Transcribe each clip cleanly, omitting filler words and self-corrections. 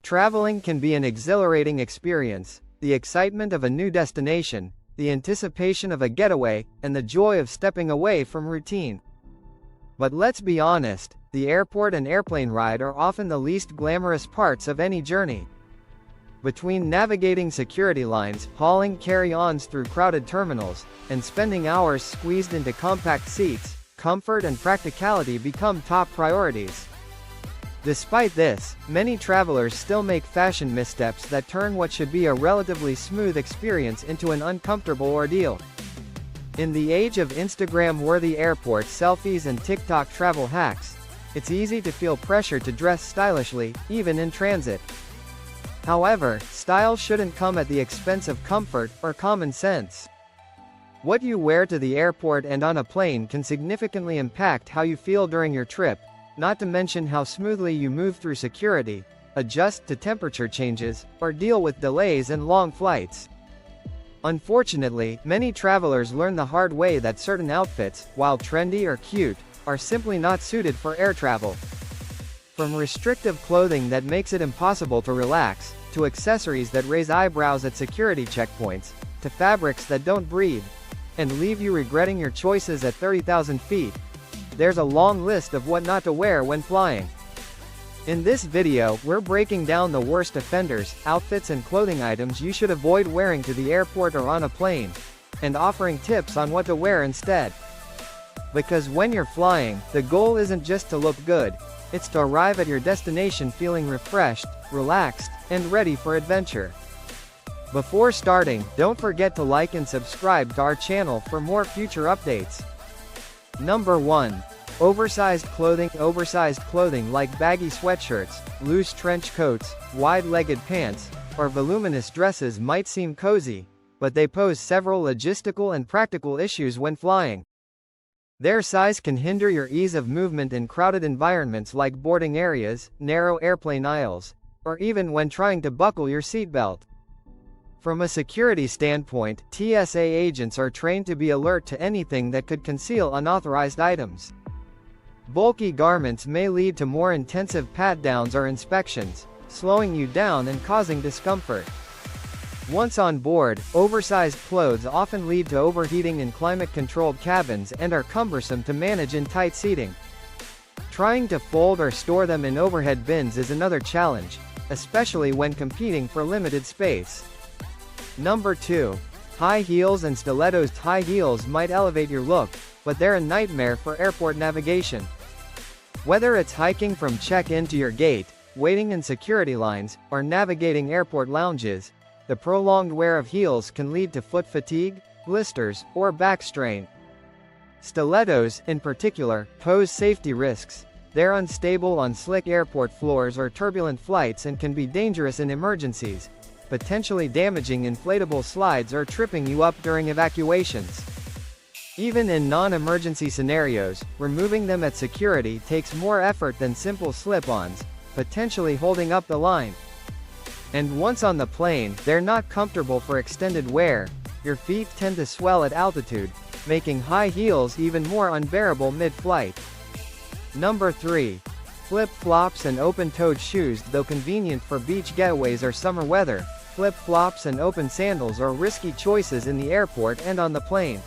Traveling can be an exhilarating experience, the excitement of a new destination, the anticipation of a getaway, and the joy of stepping away from routine. But let's be honest, the airport and airplane ride are often the least glamorous parts of any journey. Between navigating security lines, hauling carry-ons through crowded terminals, and spending hours squeezed into compact seats, comfort and practicality become top priorities. Despite this, many travelers still make fashion missteps that turn what should be a relatively smooth experience into an uncomfortable ordeal. In the age of Instagram-worthy airport selfies and TikTok travel hacks, it's easy to feel pressure to dress stylishly, even in transit. However, style shouldn't come at the expense of comfort or common sense. What you wear to the airport and on a plane can significantly impact how you feel during your trip, not to mention how smoothly you move through security, adjust to temperature changes, or deal with delays and long flights. Unfortunately, many travelers learn the hard way that certain outfits, while trendy or cute, are simply not suited for air travel. From restrictive clothing that makes it impossible to relax, to accessories that raise eyebrows at security checkpoints, to fabrics that don't breathe, and leave you regretting your choices at 30,000 feet. There's a long list of what not to wear when flying. In this video, we're breaking down the worst offenders, outfits and clothing items you should avoid wearing to the airport or on a plane, and offering tips on what to wear instead. Because when you're flying, the goal isn't just to look good, it's to arrive at your destination feeling refreshed, relaxed, and ready for adventure. Before starting, don't forget to like and subscribe to our channel for more future updates. Number 1. Oversized clothing. Oversized clothing like baggy sweatshirts, loose trench coats, wide-legged pants, or voluminous dresses might seem cozy, but they pose several logistical and practical issues when flying. Their size can hinder your ease of movement in crowded environments like boarding areas, narrow airplane aisles, or even when trying to buckle your seatbelt. From a security standpoint, TSA agents are trained to be alert to anything that could conceal unauthorized items. Bulky garments may lead to more intensive pat-downs or inspections, slowing you down and causing discomfort. Once on board, oversized clothes often lead to overheating in climate-controlled cabins and are cumbersome to manage in tight seating. Trying to fold or store them in overhead bins is another challenge, especially when competing for limited space. Number 2. High heels and stilettos. High heels might elevate your look, but they're a nightmare for airport navigation. Whether it's hiking from check-in to your gate, waiting in security lines, or navigating airport lounges, the prolonged wear of heels can lead to foot fatigue, blisters, or back strain. Stilettos, in particular, pose safety risks. They're unstable on slick airport floors or turbulent flights and can be dangerous in emergencies, potentially damaging inflatable slides or tripping you up during evacuations. Even in non-emergency scenarios, removing them at security takes more effort than simple slip-ons, potentially holding up the line. And once on the plane, they're not comfortable for extended wear. Your feet tend to swell at altitude, making high heels even more unbearable mid-flight. Number 3. Flip-flops and open-toed shoes. Though convenient for beach getaways or summer weather, flip-flops and open sandals are risky choices in the airport and on the plane.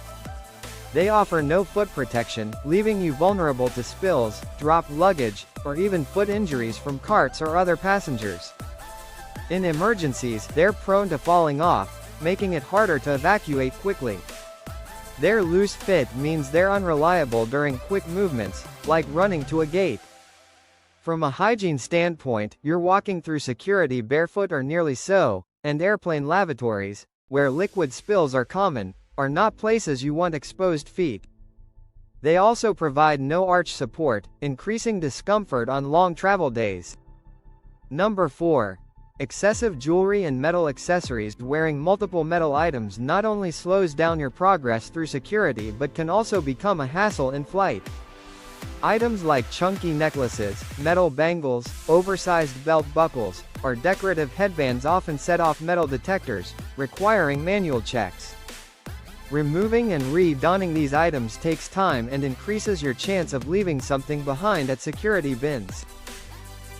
They offer no foot protection, leaving you vulnerable to spills, dropped luggage, or even foot injuries from carts or other passengers. In emergencies, they're prone to falling off, making it harder to evacuate quickly. Their loose fit means they're unreliable during quick movements, like running to a gate. From a hygiene standpoint, you're walking through security barefoot or nearly so, and airplane lavatories, where liquid spills are common, are not places you want exposed feet. They also provide no arch support, increasing discomfort on long travel days. Number 4. Excessive jewelry and metal accessories. Wearing multiple metal items not only slows down your progress through security but can also become a hassle in flight. Items like chunky necklaces, metal bangles, oversized belt buckles, or decorative headbands often set off metal detectors, requiring manual checks. Removing and re-donning these items takes time and increases your chance of leaving something behind at security bins.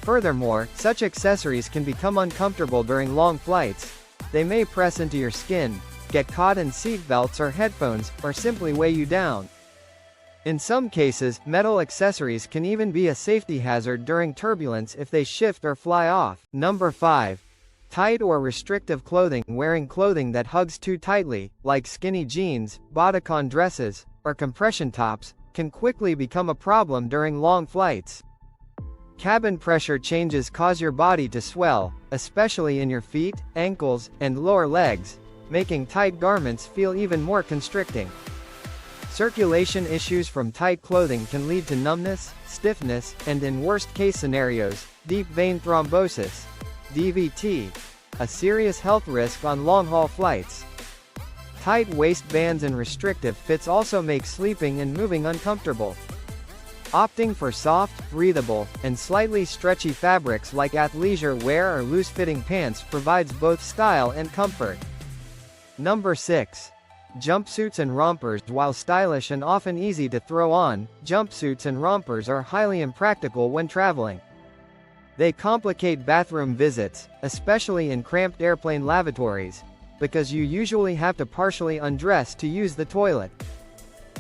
Furthermore, such accessories can become uncomfortable during long flights. They may press into your skin, get caught in seat belts or headphones, or simply weigh you down. In some cases, metal accessories can even be a safety hazard during turbulence if they shift or fly off. Number 5. Tight or restrictive clothing. Wearing clothing that hugs too tightly, like skinny jeans, bodycon dresses, or compression tops, can quickly become a problem during long flights. Cabin pressure changes cause your body to swell, especially in your feet, ankles, and lower legs, making tight garments feel even more constricting. Circulation issues from tight clothing can lead to numbness, stiffness, and in worst-case scenarios, deep vein thrombosis, DVT, a serious health risk on long-haul flights. Tight waistbands and restrictive fits also make sleeping and moving uncomfortable. Opting for soft, breathable, and slightly stretchy fabrics like athleisure wear or loose-fitting pants provides both style and comfort. Number 6. Jumpsuits and rompers. While stylish and often easy to throw on, jumpsuits and rompers are highly impractical when traveling. They complicate bathroom visits, especially in cramped airplane lavatories, because you usually have to partially undress to use the toilet.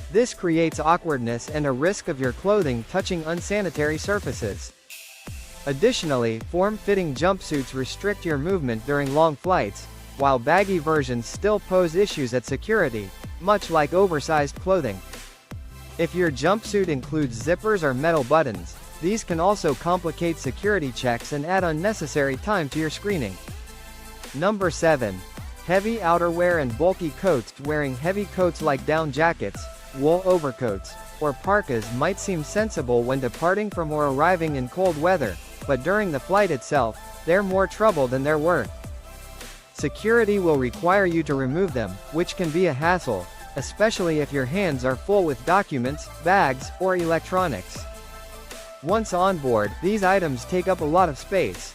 This creates awkwardness and a risk of your clothing touching unsanitary surfaces. Additionally, form-fitting jumpsuits restrict your movement during long flights, while baggy versions still pose issues at security, much like oversized clothing. If your jumpsuit includes zippers or metal buttons, these can also complicate security checks and add unnecessary time to your screening. Number 7. Heavy outerwear and bulky coats. Wearing heavy coats like down jackets, wool overcoats, or parkas might seem sensible when departing from or arriving in cold weather, but during the flight itself, they're more trouble than they're worth. Security will require you to remove them, which can be a hassle, especially if your hands are full with documents, bags, or electronics. Once on board, these items take up a lot of space.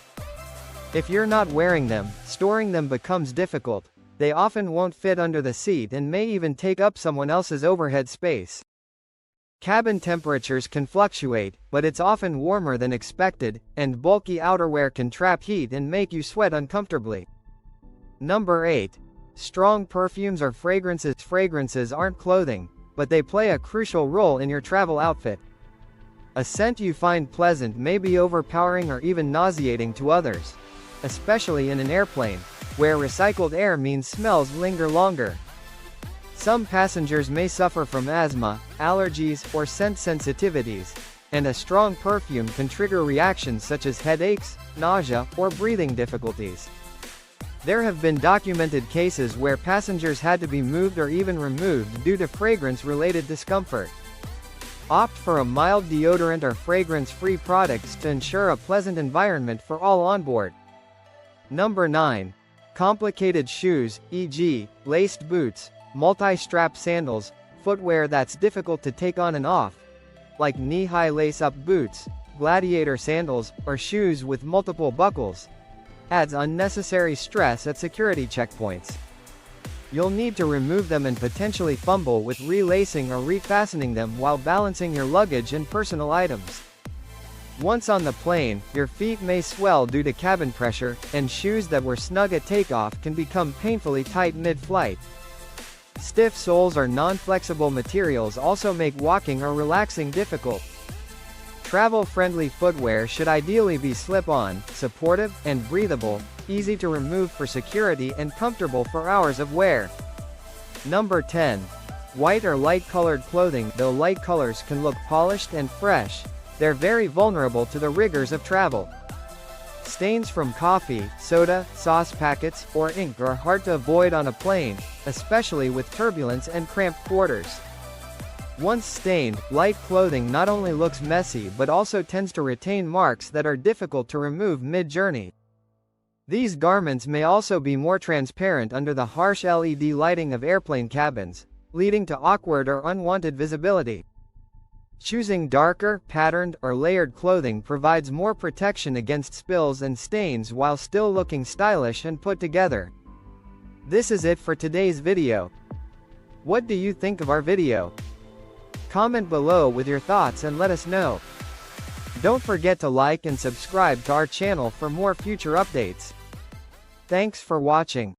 If you're not wearing them, storing them becomes difficult. They often won't fit under the seat and may even take up someone else's overhead space. Cabin temperatures can fluctuate, but it's often warmer than expected, and bulky outerwear can trap heat and make you sweat uncomfortably. Number 8. Strong perfumes or fragrances. Fragrances aren't clothing, but they play a crucial role in your travel outfit. A scent you find pleasant may be overpowering or even nauseating to others, especially in an airplane, where recycled air means smells linger longer. Some passengers may suffer from asthma, allergies, or scent sensitivities, and a strong perfume can trigger reactions such as headaches, nausea, or breathing difficulties. There have been documented cases where passengers had to be moved or even removed due to fragrance-related discomfort. Opt for a mild deodorant or fragrance-free products to ensure a pleasant environment for all on board. Number 9. Complicated shoes, e.g., laced boots, multi-strap sandals, footwear that's difficult to take on and off, like knee-high lace-up boots, gladiator sandals, or shoes with multiple buckles, adds unnecessary stress at security checkpoints. You'll need to remove them and potentially fumble with relacing or refastening them while balancing your luggage and personal items. Once on the plane, your feet may swell due to cabin pressure, and shoes that were snug at takeoff can become painfully tight mid-flight. Stiff soles or non-flexible materials also make walking or relaxing difficult. Travel-friendly footwear should ideally be slip-on, supportive, and breathable, easy to remove for security and comfortable for hours of wear. Number 10. White or light-colored clothing. Though light colors can look polished and fresh, they're very vulnerable to the rigors of travel. Stains from coffee, soda, sauce packets, or ink are hard to avoid on a plane, especially with turbulence and cramped quarters. Once stained, light clothing not only looks messy but also tends to retain marks that are difficult to remove mid-journey. These garments may also be more transparent under the harsh LED lighting of airplane cabins, leading to awkward or unwanted visibility. Choosing darker, patterned, or layered clothing provides more protection against spills and stains while still looking stylish and put together. This is it for today's video. What do you think of our video? Comment below with your thoughts and let us know. Don't forget to like and subscribe to our channel for more future updates. Thanks for watching.